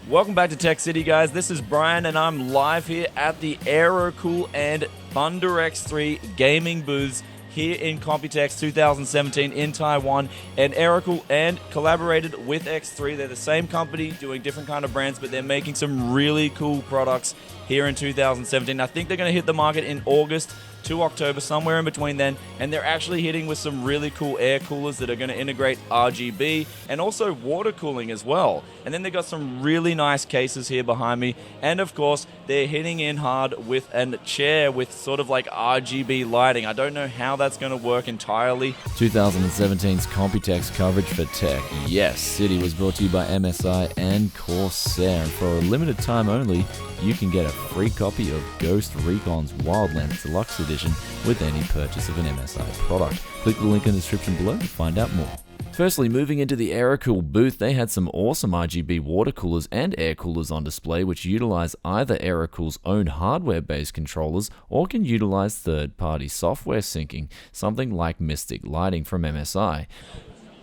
Welcome back to Tech City, guys. This is Brian, and I'm live here at the Aerocool and Thunder X3 gaming booths here in Computex 2017 in Taiwan. And Aerocool and collaborated with X3. They're the same company doing different kind of brands, but they're making some really cool products here in 2017. I think they're going to hit the market in August to October, somewhere in between then, and they're actually hitting with some really cool air coolers that are going to integrate RGB and also water cooling as well. And then they got some really nice cases here behind me, and of course they're hitting in hard with a chair with sort of like RGB lighting. I don't know how that's going to work entirely. 2017's Computex coverage for tech. Yes, City was brought to you by MSI and Corsair, and for a limited time only, you can get a free copy of Ghost Recon's Wildlands Deluxe Edition with any purchase of an MSI product. Click the link in the description below to find out more. Firstly, moving into the Aerocool booth, they had some awesome RGB water coolers and air coolers on display, which utilize either Aerocool's own hardware-based controllers or can utilize third-party software syncing, something like Mystic Lighting from MSI.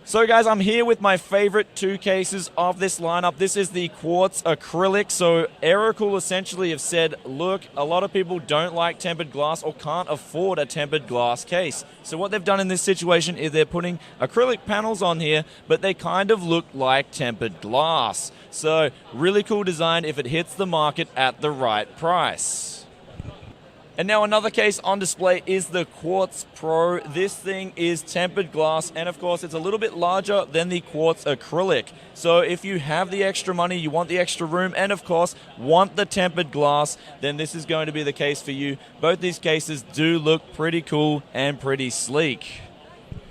So guys, I'm here with my favorite two cases of this lineup. This is the quartz acrylic. So Aerocool essentially have said, look, a lot of people don't like tempered glass or can't afford a tempered glass case. So what they've done in this situation is they're putting acrylic panels on here, but they kind of look like tempered glass. So really cool design if it hits the market at the right price. And now another case on display is the Quartz Pro. This thing is tempered glass, and of course it's a little bit larger than the quartz acrylic. So if you have the extra money, you want the extra room, and of course want the tempered glass, then this is going to be the case for you. Both these cases do look pretty cool and pretty sleek.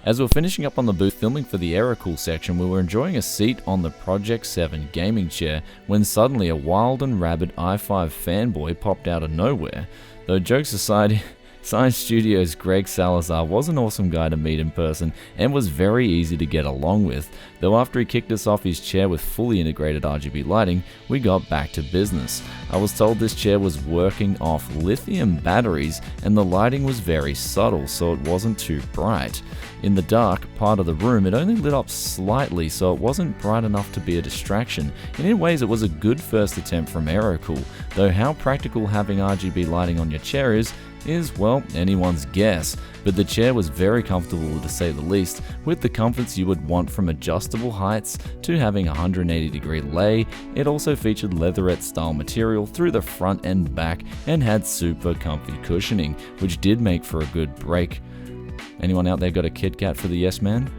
As we were finishing up on the booth filming for the Aerocool section, we were enjoying a seat on the Project 7 gaming chair when suddenly a wild and rabid i5 fanboy popped out of nowhere. Though jokes aside, Science Studios' Greg Salazar was an awesome guy to meet in person and was very easy to get along with, though after he kicked us off his chair with fully integrated RGB lighting, we got back to business. I was told this chair was working off lithium batteries and the lighting was very subtle, so it wasn't too bright. In the dark part of the room, it only lit up slightly, so it wasn't bright enough to be a distraction, and in ways it was a good first attempt from Aerocool, though how practical having RGB lighting on your chair is, well, anyone's guess, but the chair was very comfortable to say the least, with the comforts you would want from adjustable heights to having a 180-degree lay. It also featured leatherette style material through the front and back and had super comfy cushioning, which did make for a good break. Anyone out there got a Kit Kat for the Yes Man?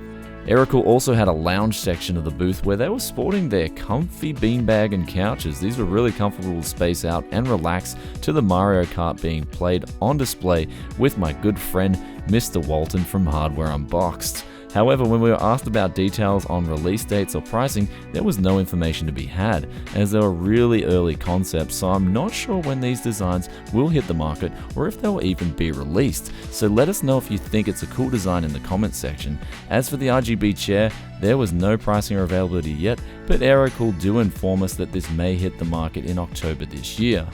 Aerocool also had a lounge section of the booth where they were sporting their comfy beanbag and couches. These were really comfortable to space out and relax to the Mario Kart being played on display with my good friend Mr. Walton from Hardware Unboxed. However, when we were asked about details on release dates or pricing, there was no information to be had, as they were really early concepts, so I'm not sure when these designs will hit the market or if they'll even be released. So let us know if you think it's a cool design in the comments section. As for the RGB chair, there was no pricing or availability yet, but Aerocool do inform us that this may hit the market in October this year.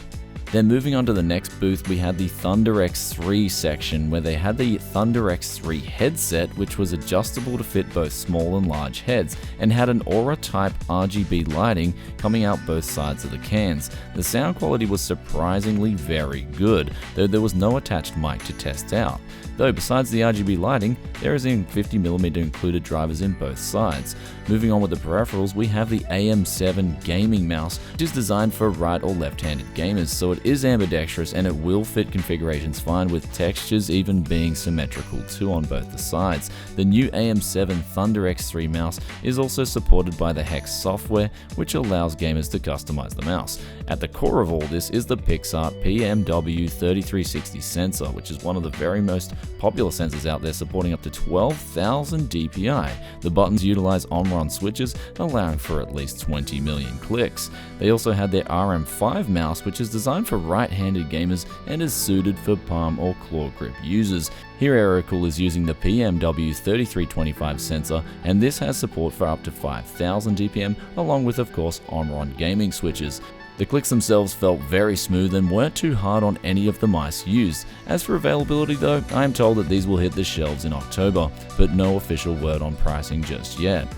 Then moving on to the next booth, we had the Thunder X3 section, where they had the Thunder X3 headset, which was adjustable to fit both small and large heads, and had an Aura type RGB lighting coming out both sides of the cans. The sound quality was surprisingly very good, though there was no attached mic to test out. Though besides the RGB lighting, there is even 50mm included drivers in both sides. Moving on with the peripherals, we have the AM7 gaming mouse, which is designed for right or left-handed gamers, so it is ambidextrous and it will fit configurations fine, with textures even being symmetrical too on both the sides. The new AM7 Thunder X3 mouse is also supported by the Hex software, which allows gamers to customize the mouse. At the core of all this is the PixArt PMW3360 sensor, which is one of the very most popular sensors out there, supporting up to 12,000 DPI. The buttons utilize on-run switches, allowing for at least 20 million clicks. They also had their RM5 mouse, which is designed for right-handed gamers and is suited for palm or claw grip users. Here Aerocool is using the PMW3325 sensor, and this has support for up to 5,000 DPM, along with of course on-run gaming switches. The clicks themselves felt very smooth and weren't too hard on any of the mice used. As for availability though, I am told that these will hit the shelves in October, but no official word on pricing just yet.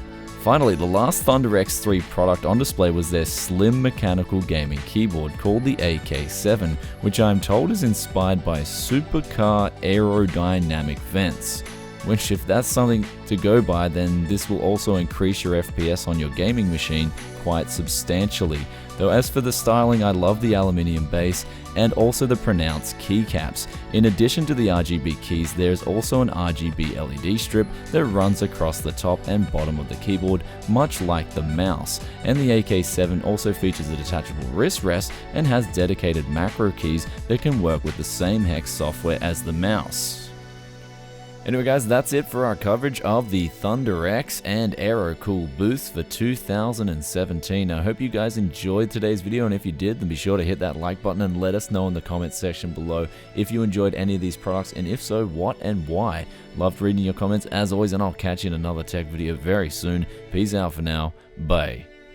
Finally, the last Thunder X3 product on display was their slim mechanical gaming keyboard called the AK7, which I am told is inspired by supercar aerodynamic vents. Which, if that's something to go by, then this will also increase your FPS on your gaming machine quite substantially. Though as for the styling, I love the aluminium base and also the pronounced keycaps. In addition to the RGB keys, there's also an RGB LED strip that runs across the top and bottom of the keyboard, much like the mouse. And the AK7 also features a detachable wrist rest and has dedicated macro keys that can work with the same hex software as the mouse. Anyway guys, that's it for our coverage of the Thunder X and Aerocool booths for 2017. I hope you guys enjoyed today's video, and if you did, then be sure to hit that like button and let us know in the comments section below if you enjoyed any of these products, and if so, what and why. Loved reading your comments as always, and I'll catch you in another tech video very soon. Peace out for now. Bye.